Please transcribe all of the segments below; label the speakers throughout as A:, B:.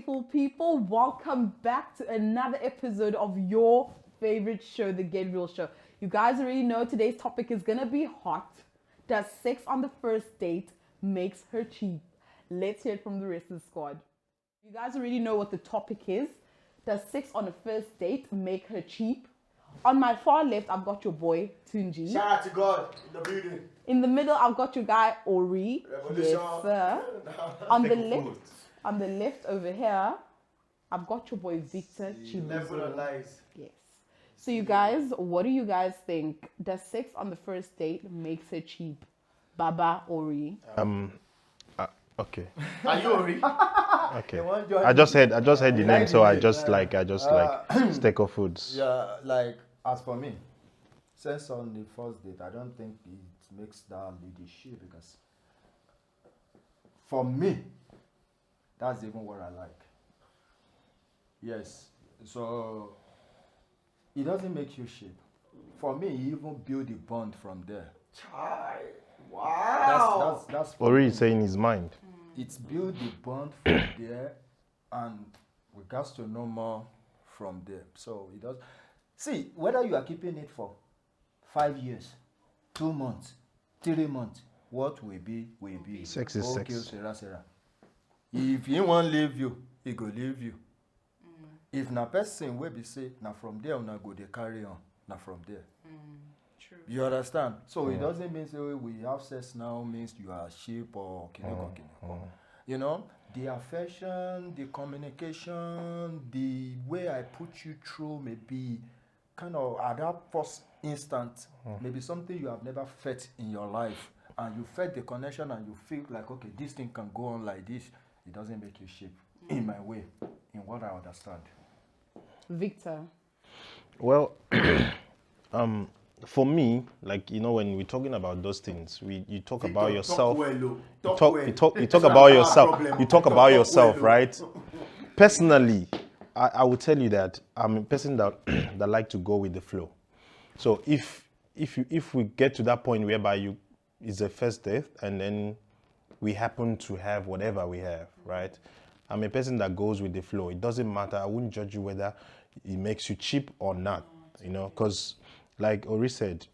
A: beautiful people. Welcome back to another episode of your favorite show, The Get Real Show. You guys already know today's topic is gonna be hot. Does sex on the first date makes her cheap? Let's hear it from the rest of the squad. You guys already know what the topic is. Does sex on the first date make her cheap? On my far left, I've got your boy, Tunji.
B: Shout out to God in the building.
A: In the middle, I've got your guy, Ori.
B: Revolution.
A: Yes, sir. On the left over here, I've got your boy, Victor
B: Level of
A: Chibuzo.
B: lies.
A: Yes. So you guys, what do you guys think? Does sex on the first date makes her cheap? Baba, Ori.
C: Okay.
B: Are you Ori?
C: Okay. I just heard the name, so I just like Steak of Foods.
D: Yeah, like as for me, sex on the first date, I don't think it makes that lady shit because for me, that's even what I like. Yes, so it doesn't make you shit. For me, you even build the bond from there.
B: Chai. Wow.
D: That's
C: Ori is saying his mind.
D: it's build the bond from there, and we got to know more from there. So it does. See, whether you are keeping it for 5 years, 2 months, 3 months, what will be will be.
C: Sex is
D: okay,
C: sex.
D: Sarah. If he won't leave you, he go leave you. If na person wey be say na from there una go dey carry on, na from there.
A: True.
D: You understand? So it doesn't mean say we have sex now means you are sheep or kineko. You know, the affection, the communication, the way I put you through maybe kind of at that first instant, maybe something you have never felt in your life, and you felt the connection and you feel like, okay, this thing can go on like this. It doesn't make you sheep in my way, in what I understand.
A: Victor.
C: Well, for me, like when we're talking about those things, you talk about yourself.
B: You
C: talk about yourself. You talk about yourself, right? Personally, I will tell you that I'm a person that that like to go with the flow. So if we get to that point whereby it's a first date and then we happen to have whatever we have, right? I'm a person that goes with the flow. It doesn't matter. I wouldn't judge you whether it makes you cheap or not, because like Ori said,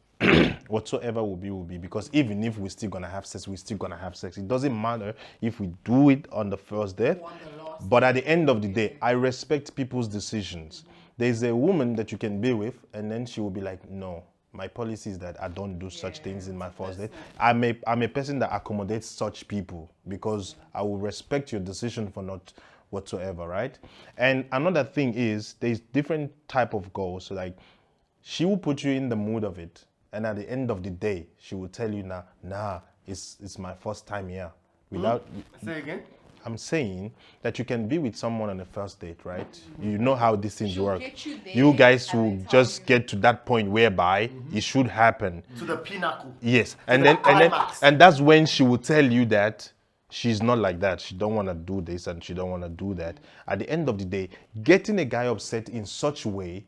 C: whatsoever will be, because even if we're still gonna have sex, we're still gonna have sex. It doesn't matter if we do it on the first date, but at the end of the day, I respect people's decisions. There's a woman that you can be with, and then she will be like, no, my policy is that I don't do such things in my first date. I'm a person that accommodates such people because I will respect your decision for not whatsoever, right? And another thing is there's different type of goals. So like she will put you in the mood of it, and at the end of the day, she will tell you, nah, it's my first time here. Without
B: Say again.
C: I'm saying that you can be with someone on the first date, right? You know how these things work.
A: Get you there,
C: You guys
A: and
C: will
A: then tell
C: just
A: you.
C: get to that point whereby it should happen.
B: To the pinnacle.
C: Yes,
B: the
C: and then
B: climax.
C: that's when she will tell you that she's not like that. She don't want to do this and she don't want to do that. At the end of the day, getting a guy upset in such a way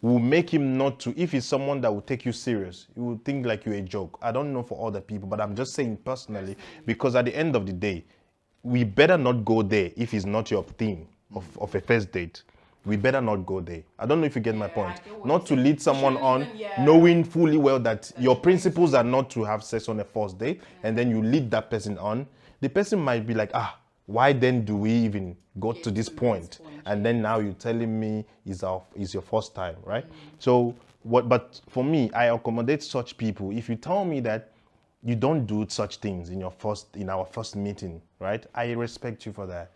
C: will make him not to. If he's someone that will take you serious, he will think like you're a joke. I don't know for other people, but I'm just saying personally, because at the end of the day, we better not go there if it's not your thing of a first date. We better not go there. I don't know if you get my point. Not to lead someone on, knowing fully well that your principles are not to have sex on a first date, and then you lead that person on. The person might be like, why then do we even go to this point? And then now you're telling me is your first time, right? So but for me, I accommodate such people. If you tell me that you don't do such things in our first meeting, right? I respect you for that,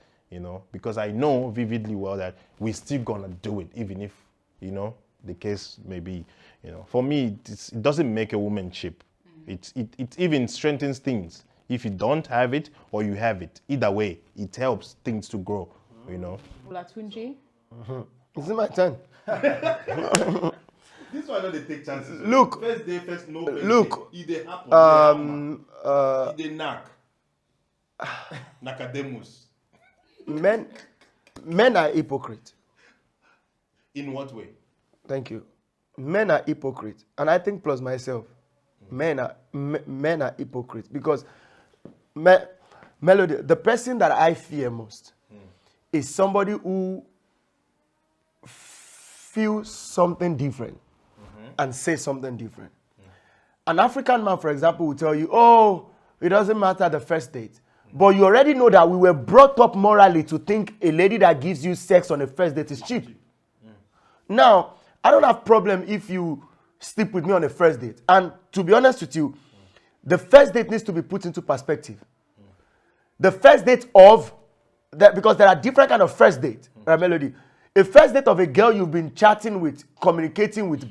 C: because I know vividly well that we're still gonna do it, even if, the case may be, For me, it doesn't make a woman cheap. It even strengthens things. If you don't have it or you have it, either way, it helps things to grow,
A: Olatunji.
B: Is it my turn?
E: This one I know they take chances.
B: Look.
E: First day, first no. First
B: Look.
E: Day. It they happen.
B: Uh,
E: They knack. Nakademus.
B: men are hypocrite.
E: In what way?
B: Thank you. Men are hypocrite, and I think plus myself, men are hypocrite because Melody, the person that I fear most is somebody who feels something different and says something different. An African man, for example, will tell you, oh, it doesn't matter the first date. But you already know that we were brought up morally to think a lady that gives you sex on a first date is cheap. Now, I don't have problem if you sleep with me on a first date. And to be honest with you, the first date needs to be put into perspective. The first date of that, because there are different kind of first date, right, Melody? A first date of a girl you've been chatting with, communicating with,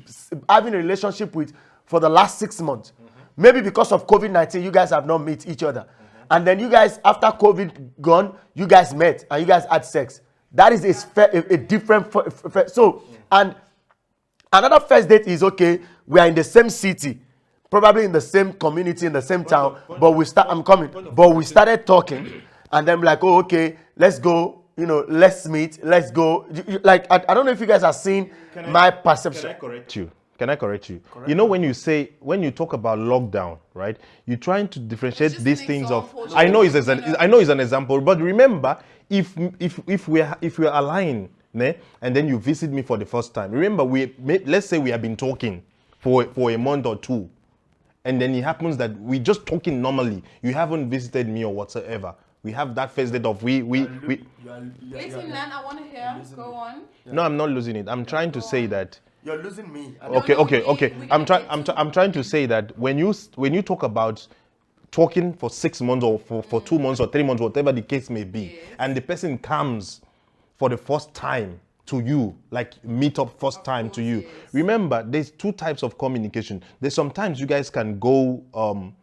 B: having a relationship with for the last 6 months. Maybe because of COVID-19, you guys have not met each other. And then you guys, after COVID gone, you guys met and you guys had sex. That is a different. So, and another first date is, okay, we are in the same city, probably in the same community, in the same town, but we started talking, and then like, oh, okay, let's go, let's meet, let's go. Like, I don't know if you guys are seeing my perception.
C: Can I correct you? Correct. You know, when you talk about lockdown, right? You're trying to differentiate these things of. I know it's an example, but remember, if we're aligned, ne, and then you visit me for the first time, remember let's say we have been talking for a month or two, and then it happens that we just talking normally. You haven't visited me or whatsoever. We have that first date of we.
A: Listen, Nan, I want to hear. Go on.
C: No, I'm not losing it. I'm trying to say that.
B: You're losing me.
C: Okay. I'm trying to say that when you talk about talking for 6 months or for 2 months or 3 months, whatever the case may be, and the person comes for the first time to you, like meet up first time to you. Remember, there's two types of communication. There's sometimes you guys can go,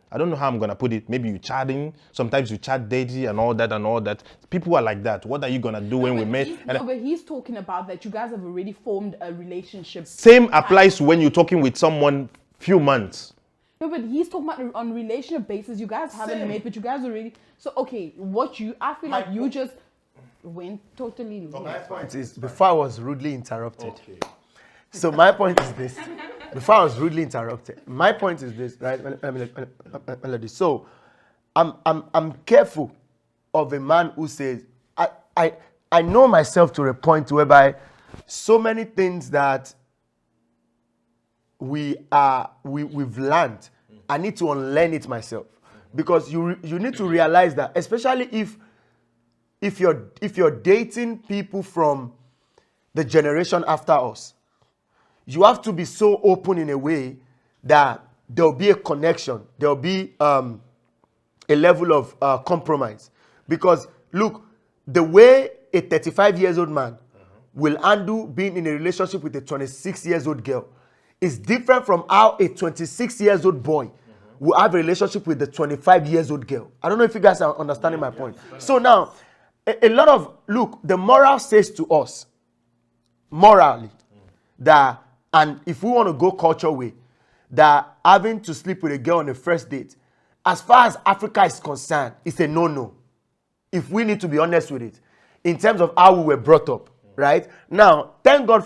C: I don't know how I'm gonna put it. Maybe you chatting. Sometimes you chat daily and all that. People are like that. What are you gonna do when we meet?
A: But he's talking about that you guys have already formed a relationship.
C: Same applies when you're talking with someone few months.
A: No, but he's talking about on relationship basis. You guys haven't met, but you guys already. So okay, I feel like you just went totally.
B: My point is, before I was rudely interrupted. Okay. So my point is this. Before I was rudely interrupted, my point is this, right, Melody? So, I'm careful of a man who says, I know myself to a point whereby so many things that we've learned, I need to unlearn it myself, because you need to realize that, especially if you're dating people from the generation after us. You have to be so open in a way that there'll be a connection. There'll be a level of compromise. Because, look, the way a 35-year-old man will handle being in a relationship with a 26-year-old girl is different from how a 26-year-old boy will have a relationship with the 25-year-old girl. I don't know if you guys are understanding my point. So now, a lot of, look, the moral says to us, morally, that, and if we want to go culture way, that having to sleep with a girl on a first date, as far as Africa is concerned, it's a no-no. If we need to be honest with it, in terms of how we were brought up, right? Now, thank God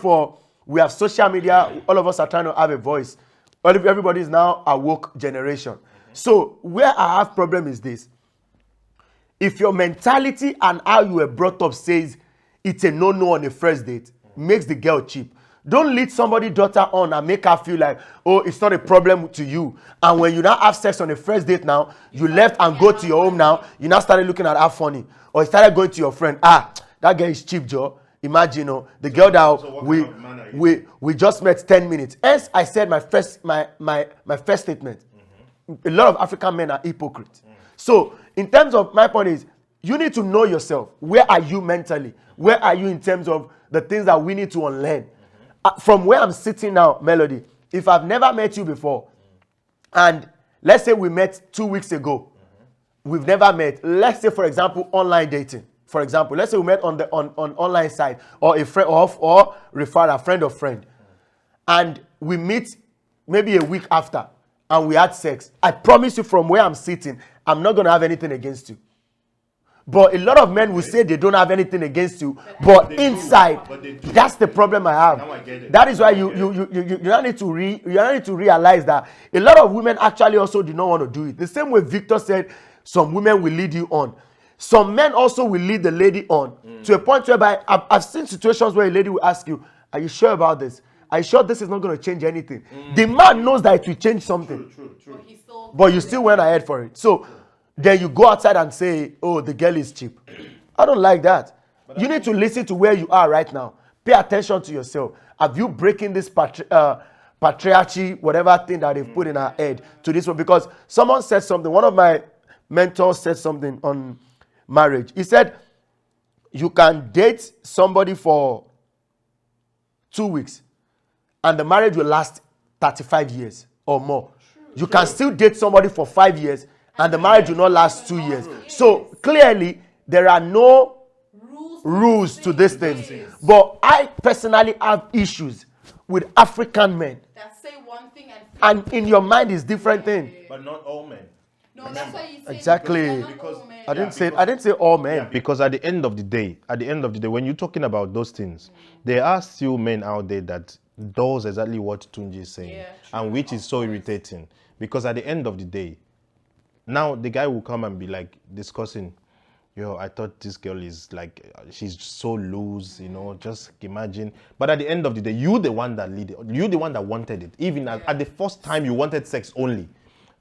B: we have social media. All of us are trying to have a voice. Everybody is now a woke generation. So where I have problem is this. If your mentality and how you were brought up says it's a no-no on a first date, makes the girl cheap. Don't lead somebody's daughter on and make her feel like, oh, it's not a problem to you. And when you now have sex on the first date now, you left and go to your home now, you now started looking at her funny. Or you started going to your friend, that girl is cheap, Joe. Imagine, the girl that we just met 10 minutes. Hence, I said my first statement. A lot of African men are hypocrites. So, in terms of, my point is, you need to know yourself. Where are you mentally? Where are you in terms of the things that we need to unlearn? From where I'm sitting now, Melody, if I've never met you before, and let's say we met 2 weeks ago, we've never met, let's say, for example, online dating. For example, let's say we met on online side, or a friend or refer a friend of friend, and we meet maybe a week after, and we had sex. I promise you, from where I'm sitting, I'm not going to have anything against you. But a lot of men will say they don't have anything against you, but inside, that's the problem I have.
E: Now I get it.
B: That is why you don't need to realize that a lot of women actually also do not want to do it. The same way Victor said, some women will lead you on. Some men also will lead the lady on to a point whereby I've seen situations where a lady will ask you, are you sure about this? Are you sure this is not going to change anything? The man knows that it will change something.
E: True.
B: But you still went ahead for it. So then you go outside and say, oh, the girl is cheap. I don't like that. You need to listen to where you are right now. Pay attention to yourself. Have you breaking this patriarchy, whatever thing that they've put in our head to this one? Because someone said something. One of my mentors said something on marriage. He said, you can date somebody for 2 weeks and the marriage will last 35 years or more. You can still date somebody for 5 years and the marriage will not last 2 years. So clearly, there are no rules to these things. But I personally have issues with African men.
A: That say one thing
B: And in your mind is different thing.
E: But not all men.
A: No, that's why you say
B: Exactly.
E: Because
B: I didn't say all men.
C: Because at the end of the day, when you're talking about those things, there are still men out there that does exactly what Tunji is saying, and which is so irritating. Because at the end of the day, now the guy will come and be like discussing, yo, I thought this girl is like, she's so loose, you know, just imagine. But at the end of the day, you're the one that lead it. You're the one that wanted it. Even at the first time you wanted sex only.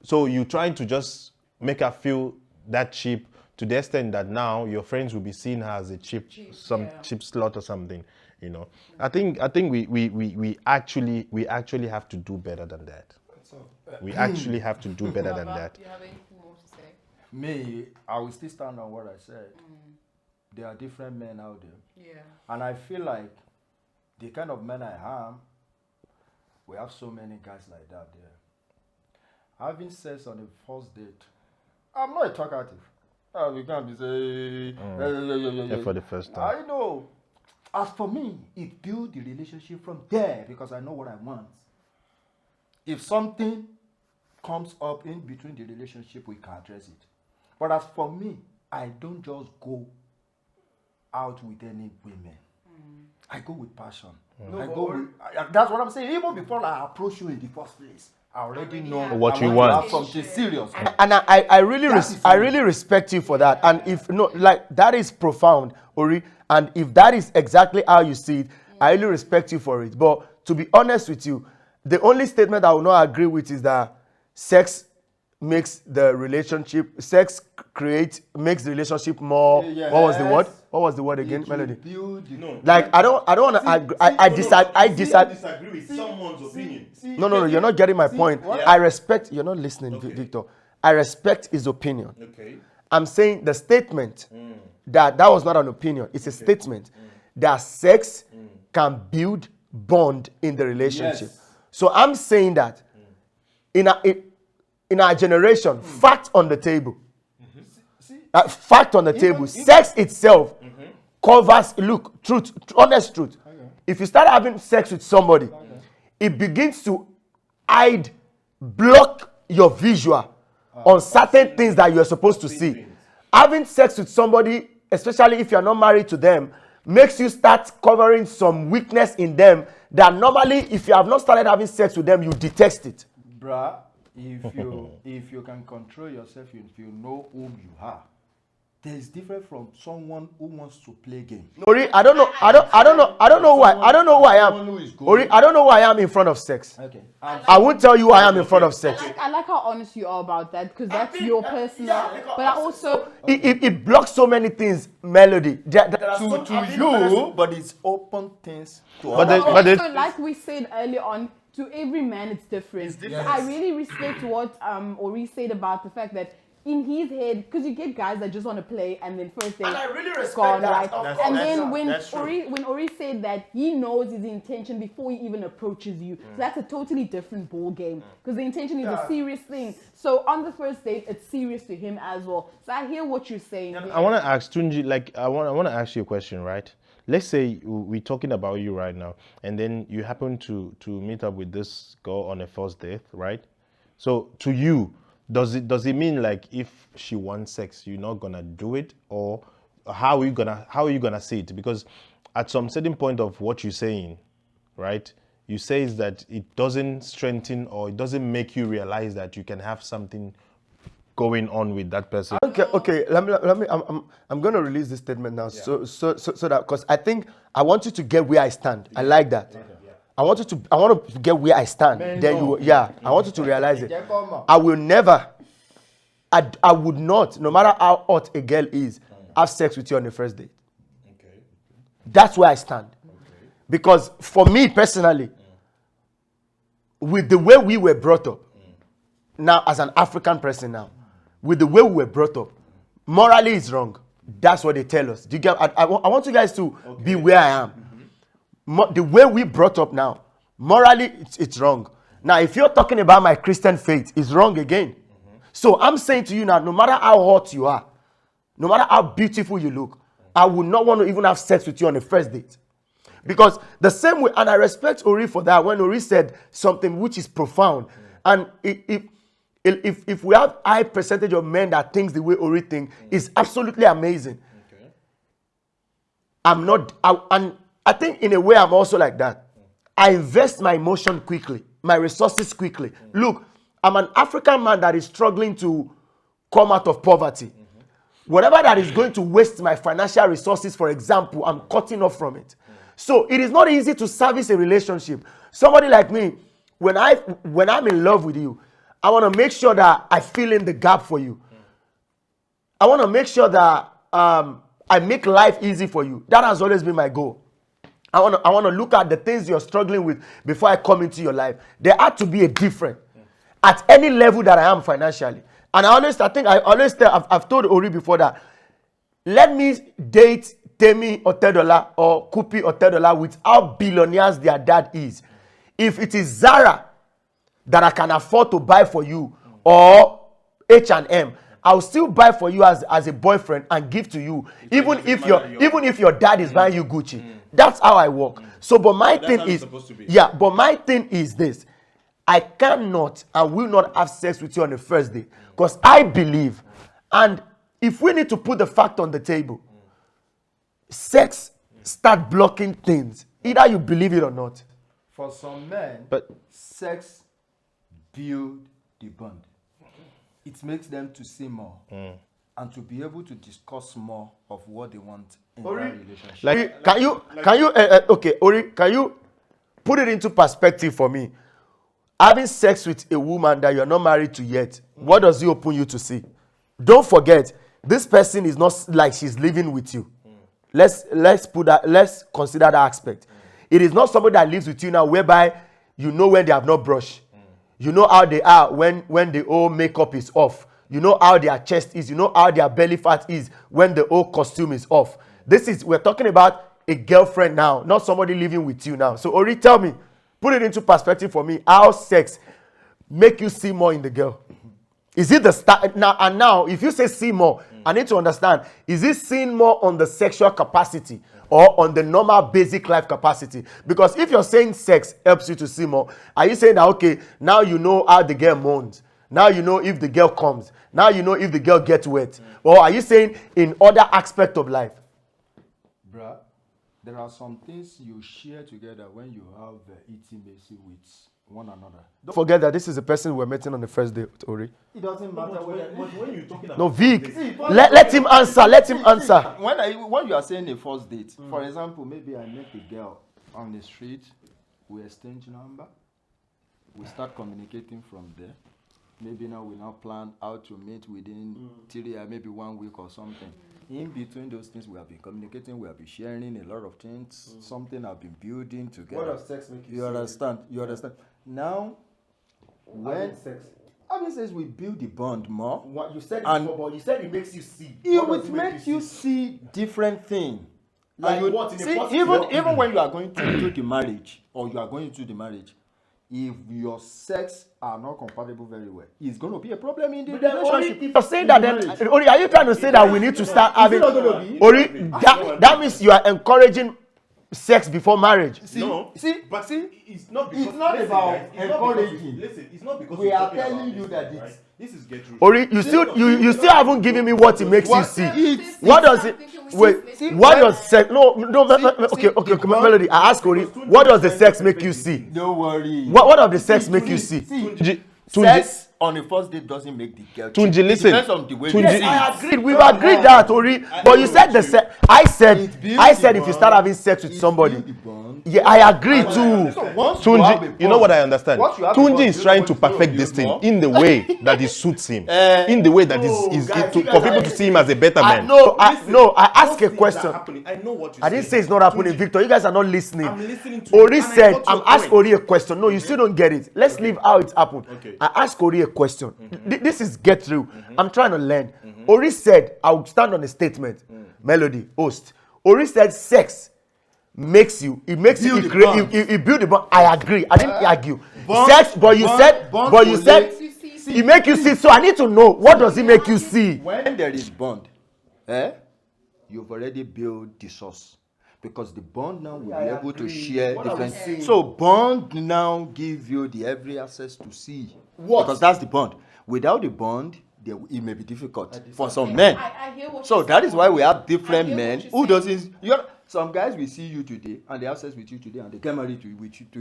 C: So you're trying to just make her feel that cheap to the extent that now your friends will be seeing her as a cheap slut or something, you know. I think we actually have to do better than that. We actually have to do better than that.
A: Do you have anything more to say?
D: Me, I will still stand on what I said. There are different men out there.
A: Yeah.
D: And I feel like the kind of men I am, we have so many guys like that there. Having sex on the first date, I'm not a talkative. We can't be saying,
C: For the first time.
D: I know. As for me, it builds the relationship from there because I know what I want. If something comes up in between the relationship, we can address it. But as for me, I don't just go out with any women. I go with passion. That's what I'm saying. Even before I approach you in the first place, I already know
C: What
D: I
C: you
D: want to
C: want.
D: have something serious.
B: And I really respect you for that. And if no, like that is profound, Ori. And if that is exactly how you see it, I really respect you for it. But to be honest with you, the only statement I will not agree with is that sex makes the relationship, makes the relationship more.
D: Yes.
B: What was the word? What was the word again,
D: It will
B: Melody?
D: build the-
E: No.
B: Like I don't want to agree. I disagree.
E: disagree with someone's opinion.
B: No, you're not getting my point.
D: what?
B: I respect. You're not listening,
E: Okay.
B: Victor. I respect his opinion.
E: Okay.
B: I'm saying the statement that was not an opinion. It's a statement that sex can build bond in the relationship.
D: Yes.
B: So I'm saying that in our generation, fact on the table. Fact on the table. Sex itself covers, look, truth, honest truth. If you start having sex with somebody, it begins to block your visual on certain things that you're supposed to see. Having sex with somebody, especially if you're not married to them, makes you start covering some weakness in them that normally, if you have not started having sex with them, you detect it.
D: Bruh, if you can control yourself, if you know whom you are, there is different from someone who wants to play game.
B: Ori, I don't know who I
D: Someone who is
B: am.
D: good.
B: Ori, I don't know who I am in front of sex.
D: Okay. And
B: I won't tell you who I am in front of sex.
A: I like how honest you are about that because that's your personal. But I also
B: It blocks so many things, Melody.
D: to you, but it's open things to
C: But
D: others.
A: so like we said earlier on, to every man it's different. I really respect what Ori said about the fact that in his head, because you get guys that just want to play and then first they
B: And I really respect
A: gone,
B: that.
A: right?
B: Of
A: And
B: course.
A: then when
E: That's true.
A: Ori said that he knows his intention before he even approaches you, so that's a totally different ball game because the intention is a serious thing. So on the first date, it's serious to him as well. So I hear what you're saying.
C: I want to ask Tunji, like, I want to ask you a question, right? Let's say we're talking about you right now, and then you happen to meet up with this girl on a first date, right? So to you, does it mean like if she wants sex, you're not gonna do it, or how are you gonna see it? Because at some certain point of what you're saying, right? You say is that it doesn't strengthen or it doesn't make you realize that you can have something going on with that person.
B: Okay. Let me. I'm going to release this statement now, so that, because I think I want you to get where I stand. I like that. I want to get where I stand. I want you to realize it. I will never. I would not, no matter how hot a girl is, have sex with you on the first date.
E: Okay.
B: That's where I stand. Because for me personally, with the way we were brought up, now as an African person now, with the way we were brought up, morally it's wrong. That's what they tell us. Do you get? I want you guys to be where I am. The way we brought up now, morally it's wrong. Now, if you're talking about my Christian faith, it's wrong again. So I'm saying to you now, no matter how hot you are, no matter how beautiful you look, I would not want to even have sex with you on the first date. Because the same way, and I respect Ori for that, when Ori said something which is profound, and if we have high percentage of men that thinks the way Ori thinks, is absolutely amazing.
E: Okay.
B: And I think in a way I'm also like that. I invest my emotion quickly, my resources quickly. Look, I'm an African man that is struggling to come out of poverty. Whatever that is going to waste my financial resources, for example, I'm cutting off from it. So it is not easy to service a relationship. Somebody like me, when I'm in love with you, I want to make sure that I fill in the gap for you. I want to make sure that I make life easy for you. That has always been my goal. I want to look at the things you're struggling with before I come into your life. There had to be a difference at any level that I am financially. And I've told Ori before that, let me date Temi Otedola or Kupi Otedola without billionaires their dad is. If it is Zara that I can afford to buy for you, or H&M, I'll still buy for you as a boyfriend and give to you, even if your dad is buying you Gucci. That's how I work. So, but my thing is this: I cannot and will not have sex with you on the first day, because I believe, and if we need to put the fact on the table, sex start blocking things, either you believe it or not.
D: For some men, sex build the bond. It makes them to see more and to be able to discuss more of what they want in that relationship.
B: Ori, can you put it into perspective for me? Having sex with a woman that you're not married to yet, what does it open you to see? Don't forget, this person is not like she's living with you. Let's consider that aspect. It is not somebody that lives with you now, whereby you know when they have not brushed. You know how they are when the whole makeup is off. You know how their chest is. You know how their belly fat is when the whole costume is off. We're talking about a girlfriend now, not somebody living with you now. So Ori, tell me, put it into perspective for me, how sex make you see more in the girl? Is it the start now? And now, if you say see more, I need to understand, is it seeing more on the sexual capacity or on the normal basic life capacity? Because if you're saying sex helps you to see more, are you saying that, okay, now you know how the girl moans, now you know if the girl comes, now you know if the girl gets wet? Or are you saying in other aspect of life?
D: Bruh, there are some things you share together when you have intimacy with one another.
B: Don't forget that this is the person we're meeting on the first day with Ori.
D: It doesn't matter
E: When you're talking about
B: No, Vic, let him answer. Let him answer.
D: When you are saying a first date, for example, maybe I meet a girl on the street, we exchange number, we start communicating from there. Maybe now we now plan how to meet within 3 or maybe 1 week or something. In between those things, we have been communicating, we have been sharing a lot of things, something I've been building together.
B: What does sex make you
D: You understand? You understand? Now, when having sex, we build the bond more.
B: What you said
D: And-
B: before, but you said it makes you see.
D: It would make you see different things.
B: Like
D: And you
B: what, in a
D: see,
B: positive
D: even when you are going to do the marriage, or you are going into the marriage, if your sex are not compatible very well, it's going to be a problem in the relationship.
B: If you're saying that, then Ori, are you trying to say that we need to start having?
D: not gonna be?
B: Ori, that means you are encouraging sex before marriage.
E: No,
D: But
E: it's not because
D: it's not
E: listen,
D: about
E: guys, it's not because-
D: encouraging.
E: Listen, it's not because
D: We
E: we're
D: are
E: talking
D: telling
E: about
D: you
E: this
D: that
E: thing,
D: it's-
E: right? This is Gertrude.
B: Ori, you still haven't given me what it makes you see.
D: It's-
B: What does it? Wait,
D: See,
B: what
D: when-
B: does sex? Okay, Melody. I ask Ori, what does the sex make you see?
D: Don't worry.
B: What of the sex make you see?
C: Tunji,
D: Sex on the first date doesn't make the girl.
C: Tunji,
D: cheat.
C: listen.
D: It depends on the way
C: Tunji-
D: you see
B: I
D: it.
B: agreed. We've agreed that, Ori. But you said the sex. I said if you start having sex with somebody, yeah, I agree too.
C: Tunji, you know what I understand?
D: Once you have a
C: Tunji
D: bond,
C: is
D: you
C: trying
D: know
C: to
D: what
C: perfect
D: you
C: this
D: do
C: thing
D: more.
C: in the way that it suits him, in the way that is
B: guys,
C: to,
B: you guys
C: for people
B: are-
C: to see him as a better
B: I,
C: man.
B: no, I asked a question.
E: I know what you
B: I didn't say it's not happening, Victor. You guys are not listening.
E: I'm listening to you,
B: Ori
E: and I
B: said,
E: got
B: I'm
E: your
B: asking
E: point.
B: Ori a question. No, you still don't get it. Let's leave how it happened.
E: Okay.
B: I asked Ori a question. This is get through. I'm trying to learn. Ori said, I will stand on a statement. Melody, host. Ori said, sex makes you, it makes
D: Build
B: you,
D: the bond.
B: it build the bond. I agree. I didn't argue.
D: bond-
B: Sex, but you
D: bond-
B: said,
D: bond
B: but you said,
D: collate-
B: it make you see. So I need to know, what does it make you see?
D: When there is bond, you've already built the source. Because the bond now will be able to share
B: What are we
D: different.
B: saying?
D: So bond now give you the every access to see.
B: What?
D: Because that's the bond. Without the bond, it may be difficult for some men.
A: I hear what
D: So
A: you're
D: that is
A: saying.
D: why we have
A: I
D: different
A: hear what
D: men
A: you're
D: who
A: saying.
D: doesn't. Some guys will see you today and they have sex with you today and they get married to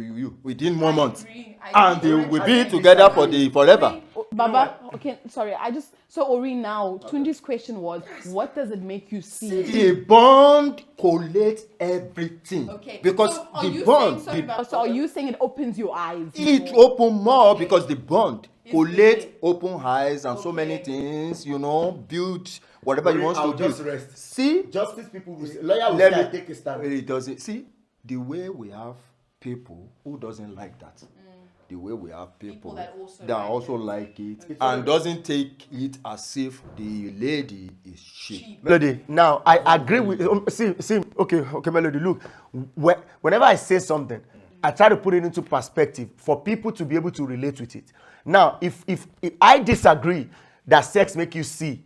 D: you within 1 month,
A: agree. I
D: and they
A: agree.
D: will be together for the forever.
A: Baba, okay, sorry. So Ori, now Tunji's question was, what does it make you see?
D: The bond collates everything.
A: Okay.
D: Because
A: so are
D: the
A: you
D: bond,
A: saying, so are you saying it opens your eyes?
D: it
A: more?
D: open more because the bond collate
A: it?
D: open eyes and so many things, build whatever you want
B: I'll
D: to build.
B: just rest.
D: See,
B: Justice people will say, lawyer will
D: let
B: say,
D: me
B: I take a stand.
D: It doesn't see the way we have people who doesn't like that. The way we have people
A: that also
D: that
A: like
D: also like it and doesn't take it as if the lady is cheap.
B: Melody, now I agree with okay, Melody, look, whenever I say something, I try to put it into perspective for people to be able to relate with it. Now, if I disagree that sex make you see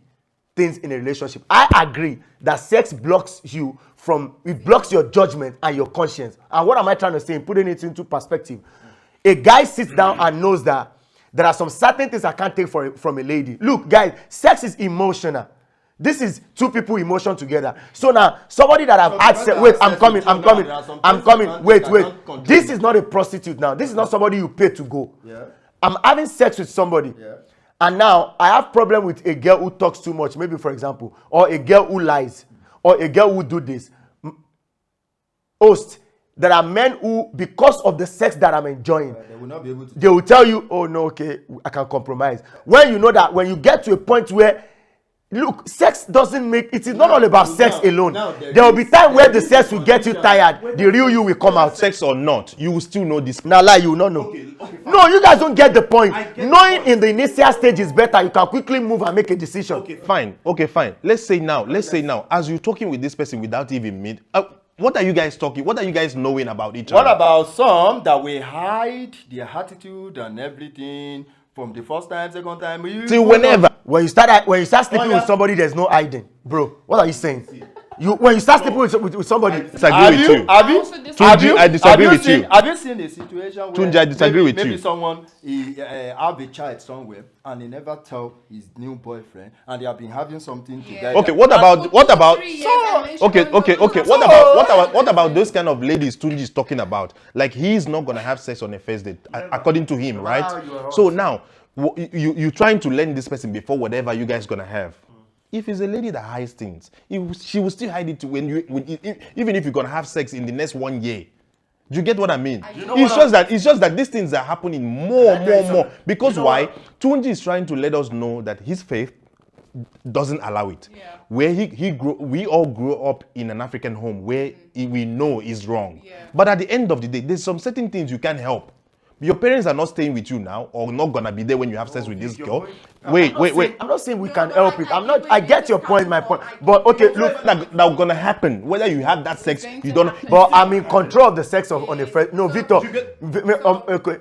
B: things in a relationship, I agree that sex blocks you it blocks your judgment and your conscience. And what am I trying to say? Putting it into perspective. A guy sits down and knows that there are some certain things I can't take from a lady. Look, guys, sex is emotional. This is two people emotion together. So now, somebody that have had sex, wait, I'm coming. Wait. This is not a prostitute now. This is not somebody you pay to go.
D: Yeah.
B: I'm having sex with somebody.
D: Yeah.
B: And now, I have problem with a girl who talks too much, maybe for example, or a girl who lies, or a girl who do this. Host, there are men who, because of the sex that I'm enjoying,
D: They will not be able to.
B: they will tell you, oh no, okay, I can compromise. When you know that, when you get to a point where, look, sex doesn't make, it is not all about sex alone. There will be time where the sex will get you tired, the real you will come out.
C: Sex or not, you will still know this.
B: Now lie, you will not know.
E: Okay, fine.
B: No, you guys don't get the point.
E: get the
B: Knowing in the initial stage is better, you can quickly move and make a decision.
E: Okay,
C: Fine. Let's say now, as you're talking with this person without even meet, what are you guys talking? What are you guys knowing about each
D: What
C: other?
D: about some that will hide their attitude and everything from the first time, second time?
C: Till whenever.
B: When you start sleeping
D: Oh, yeah.
B: with somebody, there's no hiding, bro. What are you saying? When you start sleeping with somebody,
C: Disagree with you.
A: I also disagree.
C: Tunji, I disagree with you.
D: Have you seen a situation where
C: Tunji, I disagree with
D: maybe
C: you.
D: someone have a child somewhere and he never tell his new boyfriend and they have been having something together?
C: Okay, what about
A: So,
C: what about those kind of ladies Tunji is talking about? Like he's not gonna have sex on a first date, according to him, right? So now you trying to learn this person before whatever you guys gonna have. If it's a lady that hides things, she will still hide it even if you're gonna have sex in the next 1 year. Do you get what I mean? It's just that these things are happening more. Because why? Tunji is trying to let us know that his faith doesn't allow it.
A: Yeah.
C: Where we all grew up in an African home where we know is wrong.
A: Yeah.
C: But at the end of the day, there's some certain things you can't help. Your parents are not staying with you now, or not gonna be there when you have sex with this girl. Wait.
B: I'm not saying we
A: No,
B: can
A: but
B: help
A: I
B: it. I'm
A: think
B: not.
A: we
B: I
A: need
B: get
A: to
B: your point, my
A: count
B: point.
A: on-
B: But okay, look.
C: That's gonna happen. Whether you have that sex,
A: going
C: you
A: to
C: don't.
A: happen.
B: But I'm in control of the sex on the first. No,
A: So-
B: Victor.
A: So-
B: Okay.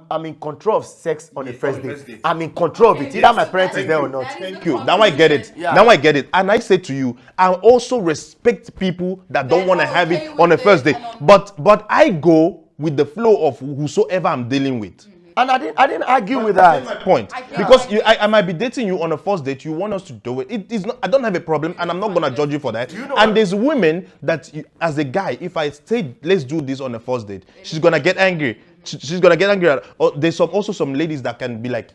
B: I'm in control of sex on the first
E: on the first
B: date.
E: date.
B: I'm in control of it. Either my parents is there or not.
C: Thank you. Now I get it.
D: Yeah.
C: Now I get it. And I say to you, I also respect people that don't
A: That
C: want to
A: are
C: have
A: okay
C: it on a
A: with
C: first
A: it
C: date.
A: and on-
C: But I go with the flow of whosoever I'm dealing with.
B: And I didn't argue with that.
C: Point.
A: I get
C: Because
A: it.
C: I might be dating you on a first date. You want us to do it. It is not. I don't have a problem, and I'm not gonna judge you for that. And there's women that, as a guy, if I say let's do this on a first date, she's gonna get angry. She's gonna get angry at. Or there's also some ladies that can be like,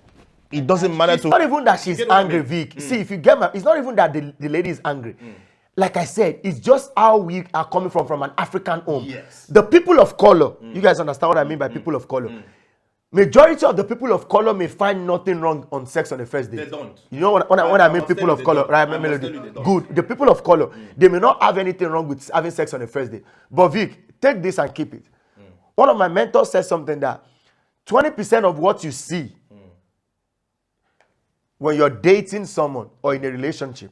C: it doesn't matter
B: It's
C: to.
B: not even that she's
E: get what I
B: angry,
E: mean?
B: Vic. See, if you get my, it's not even that the lady is angry. Like I said, it's just how we are coming from an African home.
E: Yes.
B: The people of color, you guys understand what I mean by people of color? Majority of the people of color may find nothing wrong on sex on the first date.
E: They don't.
B: You know when
E: I
B: I mean
E: must
B: people
E: tell
B: of
E: you they
B: color,
E: don't.
B: right?
E: I must
B: Melody?
E: tell you they don't.
B: Good. The people of color, they may not have anything wrong with having sex on the first date. But Vic, take this and keep it. One of my mentors said something that 20% of what you see when you're dating someone or in a relationship,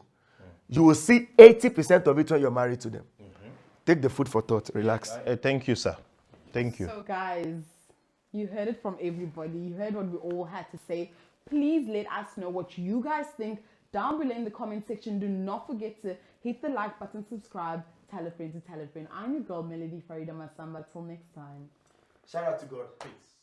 B: you will see 80% of it when you're married to them. Take the food for thought. Relax.
C: Thank you, sir. Thank you.
A: So guys, you heard it from everybody. You heard what we all had to say. Please let us know what you guys think down below in the comment section. Do not forget to hit the like button, subscribe, tell a friend to tell a friend. I'm your girl, Melody Farida Masamba. Till next time.
B: Shout out to God. Peace.